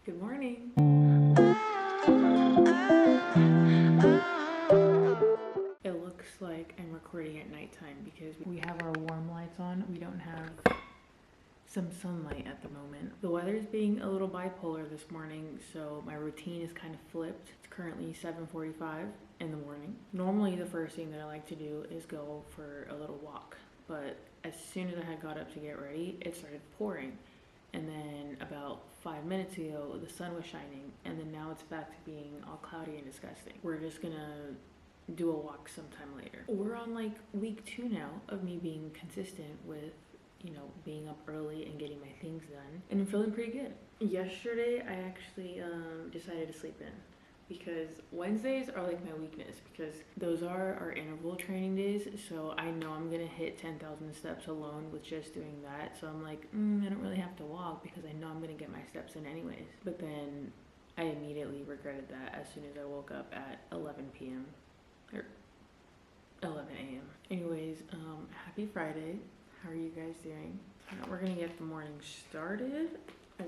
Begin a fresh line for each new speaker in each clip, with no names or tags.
Good morning. It looks like I'm recording at nighttime because we have our warm lights on. We don't have some sunlight at the moment. The weather's being a little bipolar this morning, so my routine is kind of flipped. It's currently 7:45 in the morning. Normally the first thing that I like to do is go for a little walk, but as soon as I had got up to get ready, it started pouring. And then about 5 minutes ago, the sun was shining, and then now it's back to being all cloudy and disgusting. We're just gonna do a walk sometime later. We're on like week 2 now of me being consistent with, being up early and getting my things done, and I'm feeling pretty good. Yesterday, I actually decided to sleep in because Wednesdays are like my weakness because those are our interval training days. So I know I'm gonna hit 10,000 steps alone with just doing that. So I'm like, I don't really have to walk because I know I'm gonna get my steps in anyways. But then I immediately regretted that as soon as I woke up at 11 p.m. or 11 a.m. Anyways, happy Friday. How are you guys doing? We're gonna get the morning started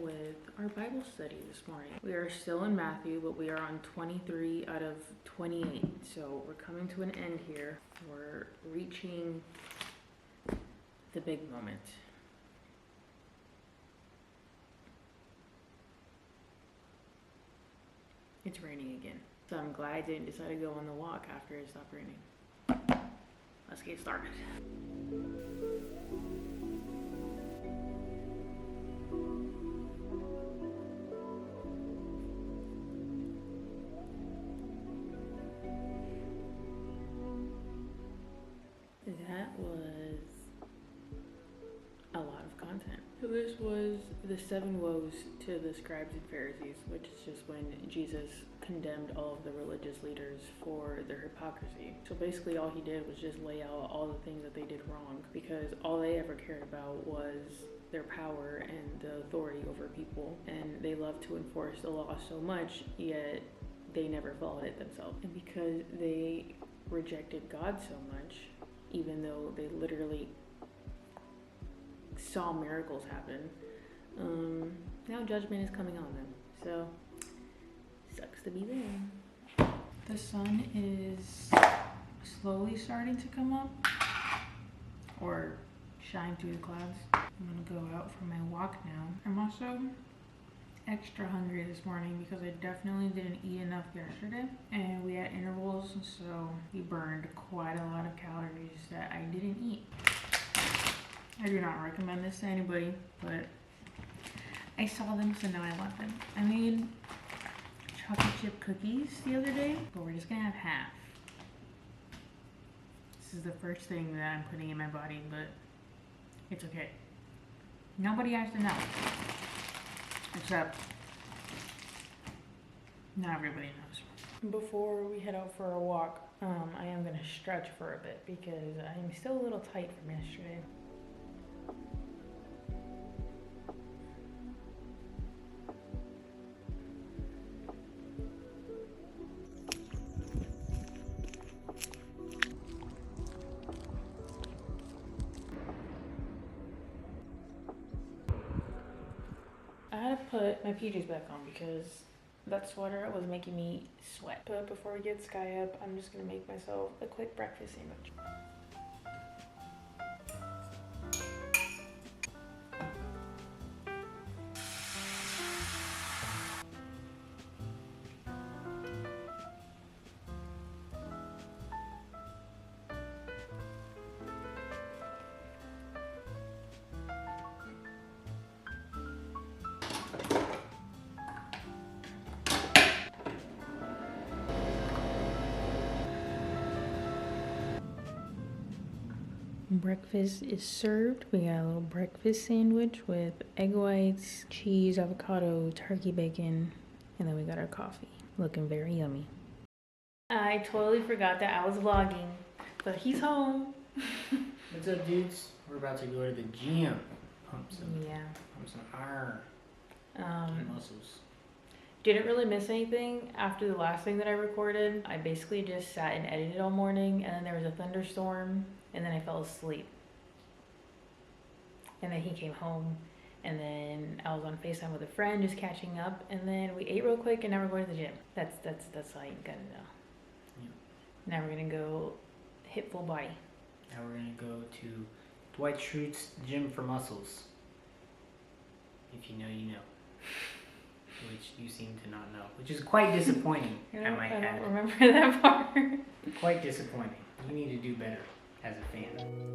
with our Bible study this morning. We are still in Matthew, but we are on 23 out of 28. So we're coming to an end here. We're reaching the big moment. It's raining again. So I'm glad I didn't decide to go on the walk after it stopped raining. Let's get started. That was a lot of content. So this was the 7 woes to the scribes and Pharisees, which is just when Jesus condemned all of the religious leaders for their hypocrisy. So basically all he did was just lay out all the things that they did wrong, because all they ever cared about was their power and the authority over people, and they loved to enforce the law so much, yet they never followed it themselves. And because they rejected God so much, even though they literally saw miracles happen, now judgment is coming on them. So, sucks to be them. The sun is slowly starting to come up, or shine through the clouds. I'm gonna go out for my walk now. I'm also extra hungry this morning because I definitely didn't eat enough yesterday, and we had intervals, so we burned quite a lot of calories that I didn't eat. I do not recommend this to anybody, but I saw them, so now I want them. I made chocolate chip cookies the other day, but we're just gonna have half. This is the first thing that I'm putting in my body, but it's okay. Nobody has to know. Except, not everybody knows. Before we head out for a walk, I am going to stretch for a bit because I'm still a little tight from yesterday. I had to put my PJs back on because that sweater was making me sweat. But before we get Sky up, I'm just gonna make myself a quick breakfast sandwich. Breakfast is served. We got a little breakfast sandwich with egg whites, cheese, avocado, turkey bacon, and then we got our coffee. Looking very yummy. I totally forgot that I was vlogging, but he's home.
What's up, dudes? We're about to go to the gym. Pump some iron. Muscles.
Didn't really miss anything after the last thing that I recorded. I basically just sat and edited all morning, and then there was a thunderstorm, and then I fell asleep. And then he came home, And then I was on FaceTime with a friend just catching up, and then we ate real quick, and now we're going to the gym. That's all you gotta know.
Yeah.
Now we're gonna go hit full body.
Now we're gonna go to Dwight Schrute's Gym for Muscles. If you know, you know. Which you seem to not know. Which is quite disappointing, I might add.
I don't remember that part.
Quite disappointing. You need to do better as a fan.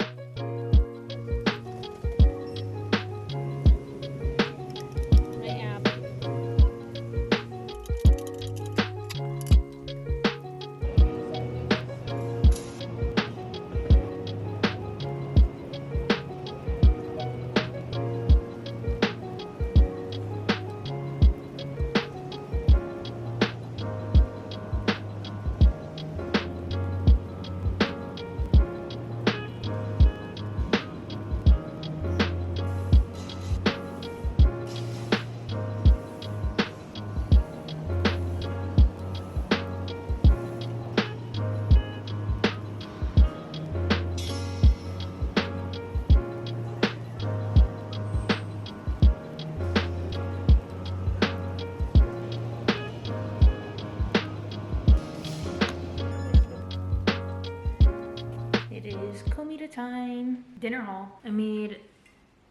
Time. Dinner haul. I made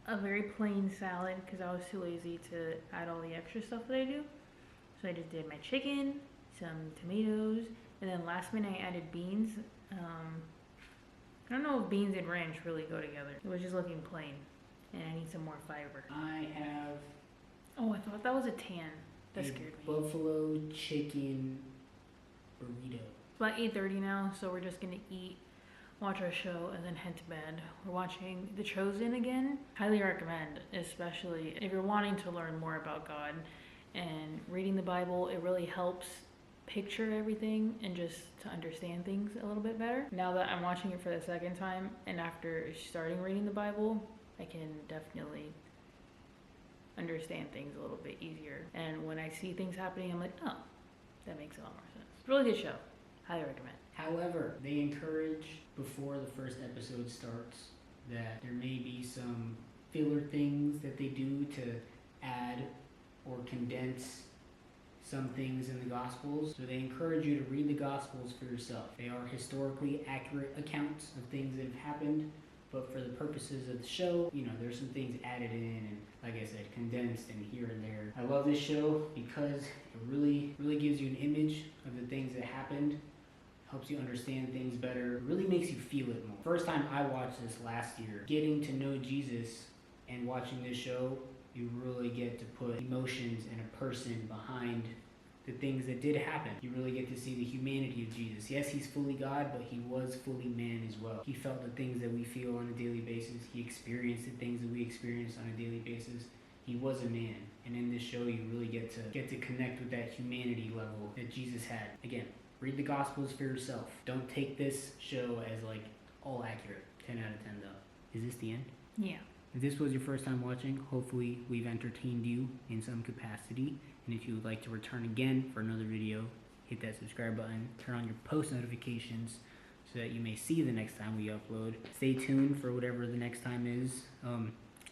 a very plain salad because I was too lazy to add all the extra stuff that I do. So I just did my chicken, some tomatoes, and then last minute I added beans. I don't know if beans and ranch really go together. It was just looking plain, and I need some more fiber.
I have...
Oh, I thought that was a tan. That scared me.
Buffalo chicken burrito.
It's about 8:30 now, so we're just gonna eat, watch our show, and then head to bed. We're watching The Chosen again. Highly recommend, especially if you're wanting to learn more about God and reading the Bible. It really helps picture everything and just to understand things a little bit better. Now that I'm watching it for the second time and after starting reading the Bible, I can definitely understand things a little bit easier. And when I see things happening, I'm like, oh, that makes a lot more sense. It's a really good show. Highly recommend.
However, they encourage, before the first episode starts, that there may be some filler things that they do to add or condense some things in the Gospels. So they encourage you to read the Gospels for yourself. They are historically accurate accounts of things that have happened, but for the purposes of the show, there's some things added in and, like I said, condensed and here and there. I love this show because it really gives you an image of the things that happened, helps you understand things better, really makes you feel it more. First time I watched this last year, getting to know Jesus and watching this show, you really get to put emotions and a person behind the things that did happen. You really get to see the humanity of Jesus. Yes, he's fully God, but he was fully man as well. He felt the things that we feel on a daily basis. He experienced the things that we experience on a daily basis. He was a man, and in this show, you really get to connect with that humanity level that Jesus had. Again, read the Gospels for yourself. Don't take this show as all accurate. 10 out of 10 though. Is this the end?
Yeah.
If this was your first time watching, hopefully we've entertained you in some capacity. And if you would like to return again for another video, hit that subscribe button, turn on your post notifications so that you may see the next time we upload. Stay tuned for whatever the next time is.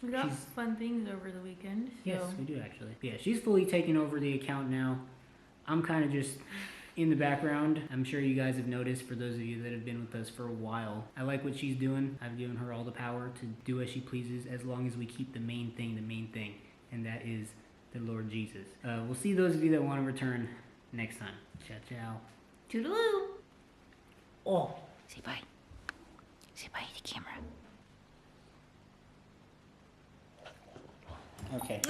We got fun things over the weekend. So.
Yes, we do actually. Yeah, she's fully taken over the account now. I'm kind of just in the background. I'm sure you guys have noticed, for those of you that have been with us for a while. I like what she's doing. I've given her all the power to do as she pleases, as long as we keep the main thing, and that is the Lord Jesus. We'll see those of you that want to return next time. Ciao, ciao.
Toodaloo.
Oh.
Say bye. Say bye to the camera.
Okay.